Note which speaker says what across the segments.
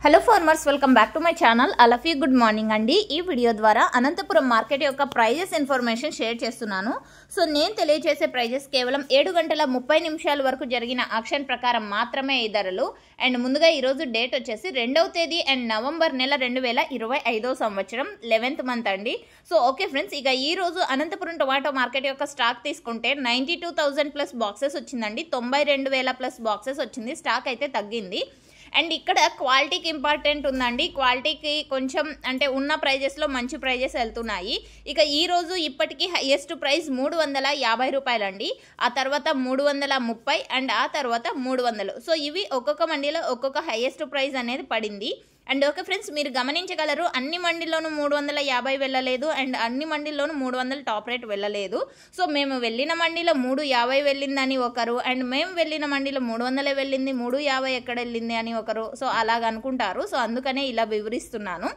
Speaker 1: Hello farmers, welcome back to my channel. అలఫీ good morning అండి. ఈ వీడియో ద్వారా అనంతపురం మార్కెట్ యొక్క ప్రైజెస్ ఇన్ఫర్మేషన్ షేర్ చేస్తున్నాను. సో నేను తెలియజేసే ప్రైజెస్ కేవలం 7 గంటల 30 నిమిషాల వరకు జరిగిన ఆక్షన్ ప్రకారం మాత్రమే ఈ ధరలు. అండ్ ముందుగా ఈరోజు డేట్ వచ్చేసి 2వ తేదీ అండ్ నవంబర్ నెల 2025 సంవత్సరం 11th మంత్ అండి. సో ఓకే ఫ్రెండ్స్, ఇక ఈ రోజు అనంతపురం టొమాటో మార్కెట్ యొక్క స్టాక్ తీసుకుంటే 92,000 ప్లస్ బాక్సెస్ వచ్చిందండి. 92,000 ప్లస్ బాక్సెస్ వచ్చింది. స్టాక్ అయితే తగ్గింది. అండ్ ఇక్కడ క్వాలిటీకి ఇంపార్టెంట్ ఉందండి. క్వాలిటీకి కొంచెం అంటే ఉన్న ప్రైజెస్లో మంచి ప్రైజెస్ వెళ్తున్నాయి. ఇక ఈరోజు ఇప్పటికీ హైయెస్ట్ ప్రైస్ 350 రూపాయలండి. ఆ తర్వాత 330 అండ్ ఆ తర్వాత 300. సో ఇవి ఒక్కొక్క మండీలో ఒక్కొక్క హైయెస్ట్ ప్రైస్ అనేది పడింది. అండ్ ఓకే ఫ్రెండ్స్, మీరు గమనించగలరు అన్ని మండీల్లోనూ 350 వెళ్ళలేదు అండ్ అన్ని మండీల్లోనూ 300 టాప్ రేట్ వెళ్ళలేదు. సో మేము వెళ్ళిన మండీలో 350 వెళ్ళిందని ఒకరు, అండ్ మేము వెళ్ళిన మండీలో 300 వెళ్ళింది, 350 ఎక్కడ వెళ్ళింది అని ఒకరు. సో అలాగ అనుకుంటారు. సో అందుకనే ఇలా వివరిస్తున్నాను.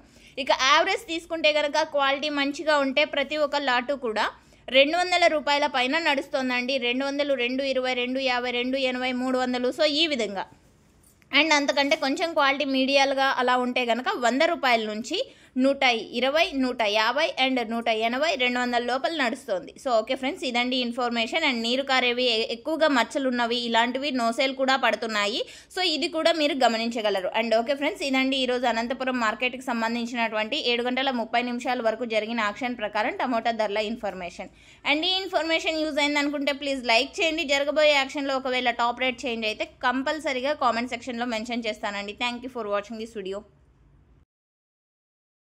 Speaker 1: ఇక యావరేజ్ తీసుకుంటే కనుక క్వాలిటీ మంచిగా ఉంటే ప్రతి ఒక్క లాటు కూడా 200 రూపాయల పైన నడుస్తుందండి. 200, 220, 250, 280, 300. సో ఈ విధంగా. అండ్ అంతకంటే కొంచెం క్వాలిటీ మీడియాలుగా అలా ఉంటే కనుక 100 రూపాయల నుంచి 120, 150 అండ్ 180, 200 లోపల నడుస్తుంది. సో ఓకే ఫ్రెండ్స్, ఇదండి ఇన్ఫర్మేషన్. అండ్ నీరు కారేవి, ఎక్కువగా మచ్చలు ఉన్నవి, ఇలాంటివి నోసేల్ కూడా పడుతున్నాయి. సో ఇది కూడా మీరు గమనించగలరు. అండ్ ఓకే ఫ్రెండ్స్, ఇదండి ఈరోజు అనంతపురం మార్కెట్కి సంబంధించినటువంటి 7 గంటల 30 నిమిషాల వరకు జరిగిన ఆక్షన్ ప్రకారం టమోటా ధరల ఇన్ఫర్మేషన్. అండ్ ఈ ఇన్ఫర్మేషన్ యూజ్ అయింది అనుకుంటే ప్లీజ్ లైక్ చేయండి. జరగబోయే యాక్షన్లో ఒకవేళ టాప్ రేట్ చేంజ్ అయితే కంపల్సరీగా కామెంట్ సెక్షన్లో మెన్షన్ చేస్తానండి. Thank you for watching this video.